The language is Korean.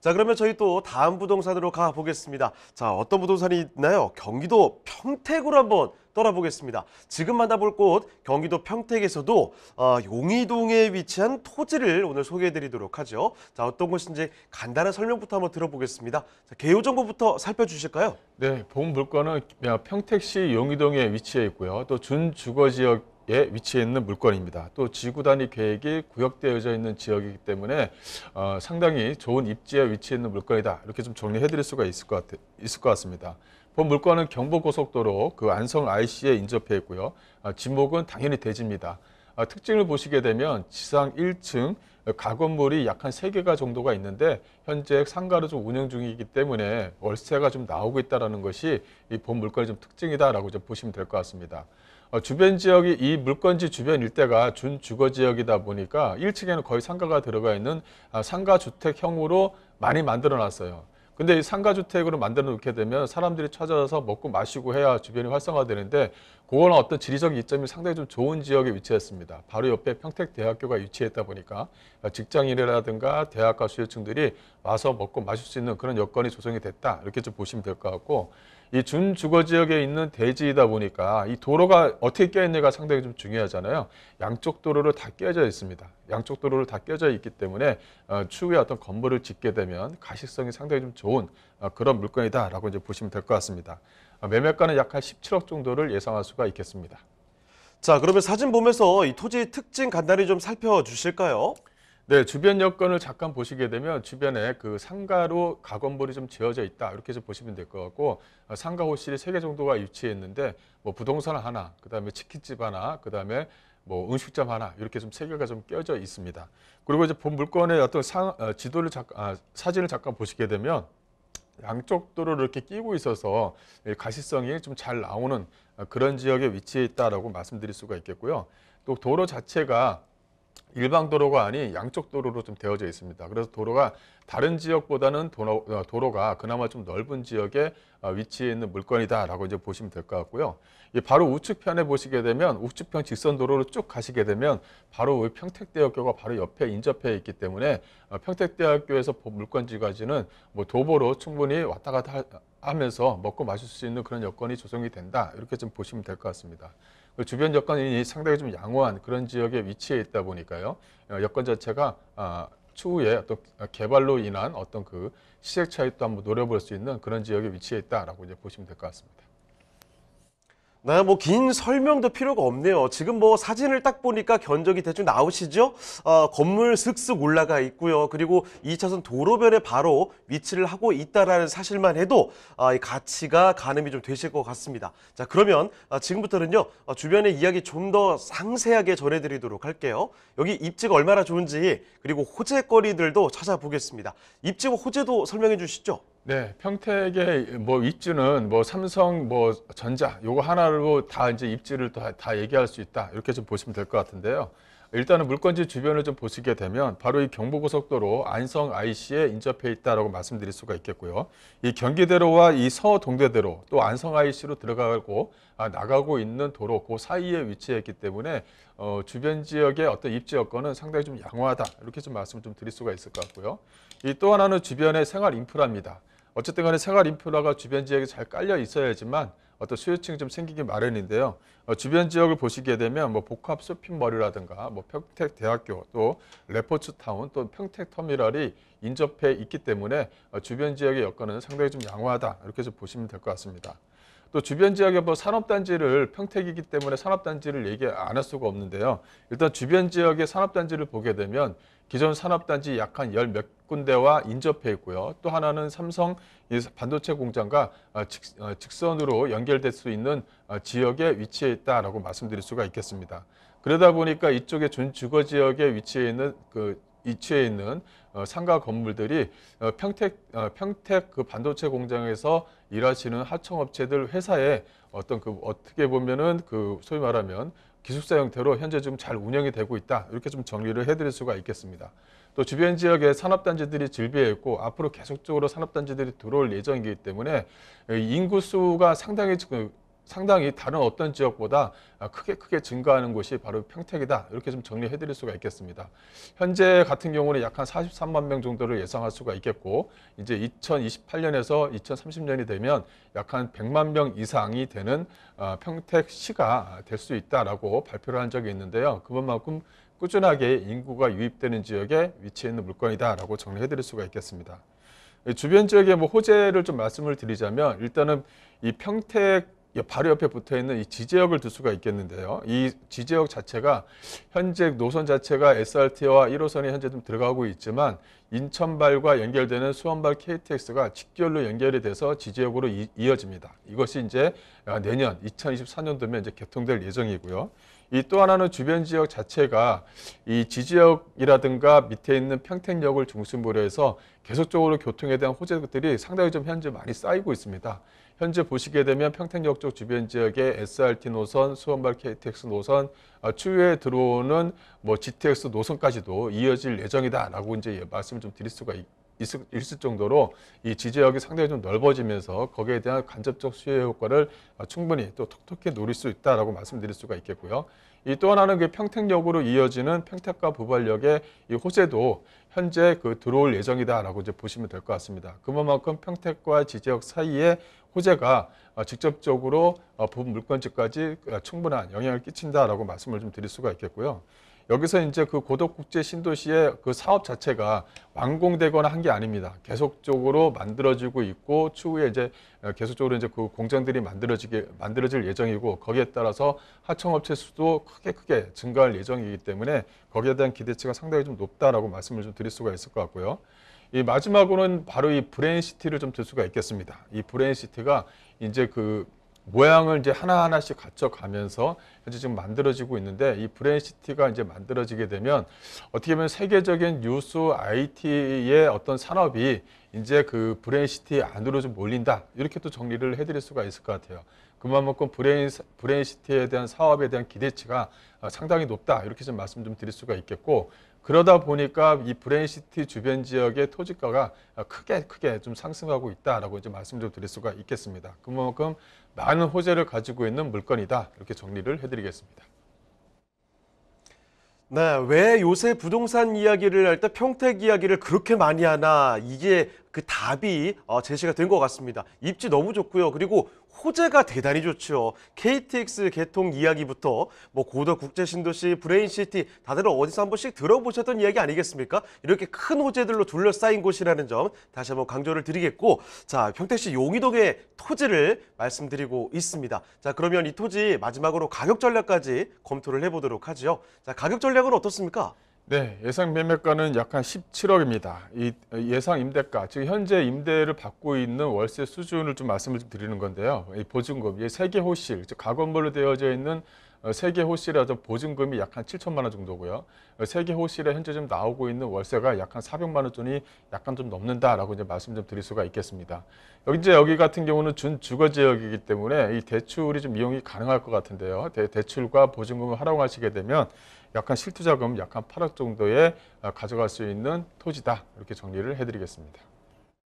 자, 그러면 저희 또 다음 부동산으로 가보겠습니다. 자, 어떤 부동산이 있나요? 경기도 평택으로 한번 떠나보겠습니다. 지금 만나볼 곳, 경기도 평택에서도 용이동에 위치한 토지를 오늘 소개해드리도록 하죠. 자, 어떤 곳인지 간단한 설명부터 한번 들어보겠습니다. 자, 개요 정보부터 살펴주실까요? 네, 본 물건은 평택시 용이동에 위치해 있고요. 또 준주거지역에 위치해 있는 물건입니다. 또 지구 단위 계획이 구역되어져 있는 지역이기 때문에 상당히 좋은 입지에 위치해 있는 물건이다. 이렇게 좀 정리해 드릴 수가 있을 것 같습니다. 본 물건은 경부고속도로 안성 IC에 인접해 있고요. 지목은 당연히 대지입니다. 특징을 보시게 되면 지상 1층 가건물이 약 한 3개가 정도가 있는데 현재 상가로 좀 운영 중이기 때문에 월세가 좀 나오고 있다는 것이 이 본 물건의 좀 특징이다라고 좀 보시면 될 것 같습니다. 주변 지역이 이 물건지 주변 일대가 준주거 지역이다 보니까 1층에는 거의 상가가 들어가 있는 상가 주택형으로 많이 만들어 놨어요. 근데 이 상가주택으로 만들어 놓게 되면 사람들이 찾아서 먹고 마시고 해야 주변이 활성화되는데 그거는 어떤 지리적 이점이 상당히 좀 좋은 지역에 위치했습니다. 바로 옆에 평택대학교가 위치했다 보니까 직장인이라든가 대학가 수요층들이 와서 먹고 마실 수 있는 그런 여건이 조성이 됐다. 이렇게 좀 보시면 될 것 같고 이 준주거 지역에 있는 대지이다 보니까 이 도로가 어떻게 껴있느냐가 상당히 좀 중요하잖아요. 양쪽 도로를 다 껴져 있습니다. 양쪽 도로를 다 껴져 있기 때문에 추후에 어떤 건물을 짓게 되면 가시성이 상당히 좀 좋은 그런 물건이다라고 이제 보시면 될 것 같습니다. 매매가는 약 한 17억 정도를 예상할 수가 있겠습니다. 자, 그러면 사진 보면서 이 토지의 특징 간단히 좀 살펴주실까요? 네, 주변 여건을 잠깐 보시게 되면 주변에 상가로 가건물이 좀 지어져 있다. 이렇게 좀 보시면 될 것 같고 상가 호실이 3개 정도가 위치해 있는데 뭐 부동산 하나, 그다음에 치킨집 하나, 그다음에 뭐 음식점 하나 이렇게 좀 3개가 좀 껴져 있습니다. 그리고 이제 본 물건의 어떤 지도를 사진을 잠깐 보시게 되면 양쪽 도로를 이렇게 끼고 있어서 가시성이 좀 잘 나오는 그런 지역에 위치해 있다라고 말씀드릴 수가 있겠고요. 또 도로 자체가 일반 도로가 아닌 양쪽 도로로 좀 되어져 있습니다. 그래서 도로가 다른 지역보다는 도로가 그나마 좀 넓은 지역에 위치해 있는 물건이다라고 이제 보시면 될 것 같고요. 바로 우측편에 보시게 되면 우측편 직선 도로로 쭉 가시게 되면 바로 평택대학교가 바로 옆에 인접해 있기 때문에 평택대학교에서 물건지까지는 뭐 도보로 충분히 왔다 갔다 하면서 먹고 마실 수 있는 그런 여건이 조성이 된다. 이렇게 좀 보시면 될 것 같습니다. 주변 여건이 상당히 좀 양호한 그런 지역에 위치해 있다 보니까요. 여건 자체가 추후에 어떤 개발로 인한 어떤 시세 차익도 한번 노려볼 수 있는 그런 지역에 위치해 있다라고 이제 보시면 될 것 같습니다. 네, 뭐 긴 설명도 필요가 없네요. 지금 뭐 사진을 딱 보니까 견적이 대충 나오시죠? 건물 슥슥 올라가 있고요. 그리고 2차선 도로변에 바로 위치를 하고 있다라는 사실만 해도 이 가치가 가늠이 좀 되실 것 같습니다. 자, 그러면 지금부터는요. 주변의 이야기 좀 더 상세하게 전해드리도록 할게요. 여기 입지가 얼마나 좋은지 그리고 호재거리들도 찾아보겠습니다. 입지와 호재도 설명해 주시죠. 네, 평택의 뭐 입지는 뭐 삼성, 뭐 전자 요거 하나로 다 이제 입지를 다 얘기할 수 있다. 이렇게 좀 보시면 될 것 같은데요. 일단은 물건지 주변을 좀 보시게 되면 바로 이 경부고속도로 안성 IC에 인접해 있다라고 말씀드릴 수가 있겠고요. 이 경기대로와 이 서동대대로 또 안성 IC로 들어가고 나가고 있는 도로 그 사이에 위치해 있기 때문에 주변 지역의 어떤 입지 여건은 상당히 좀 양호하다. 이렇게 좀 말씀을 좀 드릴 수가 있을 것 같고요. 이 또 하나는 주변의 생활 인프라입니다. 어쨌든 간에 생활 인프라가 주변 지역에 잘 깔려 있어야지만 어떤 수요층이 좀 생기기 마련인데요. 주변 지역을 보시게 되면 뭐 복합 쇼핑몰이라든가 뭐 평택대학교 또 레포츠타운 또 평택터미널이 인접해 있기 때문에 주변 지역의 여건은 상당히 좀 양호하다. 이렇게 좀 보시면 될 것 같습니다. 또 주변 지역에 뭐 산업단지를 평택이기 때문에 산업단지를 얘기 안 할 수가 없는데요. 일단 주변 지역의 산업단지를 보게 되면 기존 산업단지 약 한 열 몇 군데와 인접해 있고요. 또 하나는 삼성 반도체 공장과 직선으로 연결될 수 있는 지역에 위치해 있다라고 말씀드릴 수가 있겠습니다. 그러다 보니까 이쪽에 준주거 지역에 위치해 있는 상가 건물들이 평택 반도체 공장에서 일하시는 하청업체들 회사에 어떤 어떻게 보면은 소위 말하면 기숙사 형태로 현재 좀 잘 운영이 되고 있다. 이렇게 좀 정리를 해드릴 수가 있겠습니다. 또 주변 지역에 산업단지들이 즐비해 있고 앞으로 계속적으로 산업단지들이 들어올 예정이기 때문에 인구 수가 상당히 상당히 다른 어떤 지역보다 크게 증가하는 곳이 바로 평택이다. 이렇게 좀 정리해 드릴 수가 있겠습니다. 현재 같은 경우는 약 한 43만 명 정도를 예상할 수가 있겠고, 이제 2028년에서 2030년이 되면 약 한 100만 명 이상이 되는 평택시가 될 수 있다라고 발표를 한 적이 있는데요. 그것만큼 꾸준하게 인구가 유입되는 지역에 위치해 있는 물건이다라고 정리해 드릴 수가 있겠습니다. 주변 지역의 뭐 호재를 좀 말씀을 드리자면, 일단은 이 평택 바로 옆에 붙어 있는 이 지제역을 둘 수가 있겠는데요. 이 지제역 자체가 현재 노선 자체가 SRT와 1호선이 현재 좀 들어가고 있지만, 인천발과 연결되는 수원발 KTX가 직결로 연결이 돼서 지제역으로 이어집니다. 이것이 이제 내년 2024년도면 이제 개통될 예정이고요. 이 또 하나는 주변 지역 자체가 이 지지역이라든가 밑에 있는 평택역을 중심으로 해서 계속적으로 교통에 대한 호재들이 상당히 좀 현재 많이 쌓이고 있습니다. 현재 보시게 되면 평택역 쪽 주변 지역의 SRT 노선, 수원발 KTX 노선, 추후에 들어오는 뭐 GTX 노선까지도 이어질 예정이다라고 이제 말씀을 좀 드릴 수가 있을 정도로 이 지지역이 상당히 좀 넓어지면서 거기에 대한 간접적 수혜 효과를 충분히 또 톡톡히 노릴 수 있다라고 말씀드릴 수가 있겠고요. 이 또 하나는 그 평택역으로 이어지는 평택과 부발역의 이 호재도 현재 그 들어올 예정이다라고 이제 보시면 될 것 같습니다. 그만큼 평택과 지지역 사이에 호재가 직접적으로 부분 물건지까지 충분한 영향을 끼친다라고 말씀을 좀 드릴 수가 있겠고요. 여기서 이제 그 고덕국제 신도시의 그 사업 자체가 완공되거나 한 게 아닙니다. 계속적으로 만들어지고 있고, 추후에 이제 계속적으로 이제 그 공장들이 만들어질 예정이고, 거기에 따라서 하청업체 수도 크게 증가할 예정이기 때문에 거기에 대한 기대치가 상당히 좀 높다라고 말씀을 좀 드릴 수가 있을 것 같고요. 이 마지막으로는 바로 이 브레인시티를 좀 들 수가 있겠습니다. 이 브레인시티가 이제 그 모양을 이제 하나하나씩 갖춰가면서 현재 지금 만들어지고 있는데, 이 브레인시티가 이제 만들어지게 되면 어떻게 보면 세계적인 유수 IT의 어떤 산업이 이제 그 브레인시티 안으로 좀 몰린다. 이렇게 또 정리를 해드릴 수가 있을 것 같아요. 그만큼 브레인시티에 대한 사업에 대한 기대치가 상당히 높다. 이렇게 좀 말씀 좀 드릴 수가 있겠고, 그러다 보니까 이 브레인시티 주변 지역의 토지가가 크게 좀 상승하고 있다라고 이제 말씀 좀 드릴 수가 있겠습니다. 그만큼 많은 호재를 가지고 있는 물건이다. 이렇게 정리를 해드리겠습니다. 네, 왜 요새 부동산 이야기를 할 때 평택 이야기를 그렇게 많이 하나, 이게 그 답이 제시가 된 것 같습니다. 입지 너무 좋고요. 그리고 호재가 대단히 좋죠. KTX 개통 이야기부터 뭐 고덕 국제신도시, 브레인시티, 다들 어디서 한 번씩 들어보셨던 이야기 아니겠습니까? 이렇게 큰 호재들로 둘러싸인 곳이라는 점 다시 한번 강조를 드리겠고, 자, 평택시 용의동의 토지를 말씀드리고 있습니다. 자, 그러면 이 토지 마지막으로 가격 전략까지 검토를 해보도록 하죠. 자, 가격 전략은 어떻습니까? 네, 예상 매매가는 약 한 17억입니다. 이 예상 임대가, 즉 현재 임대를 받고 있는 월세 수준을 좀 말씀을 좀 드리는 건데요. 이 보증금, 이 세개 호실, 즉 가건물로 되어져 있는 세개 호실에서 보증금이 약 한 7천만 원 정도고요. 세개 호실에 현재 좀 나오고 있는 월세가 약 한 400만 원 돈이 약간 좀 넘는다라고 이제 말씀 좀 드릴 수가 있겠습니다. 여기 같은 경우는 준주거 지역이기 때문에 이 대출이 좀 이용이 가능할 것 같은데요. 대출과 보증금을 활용하시게 되면 약간 실투자금 약 한 8억 정도에 가져갈 수 있는 토지다. 이렇게 정리를 해드리겠습니다.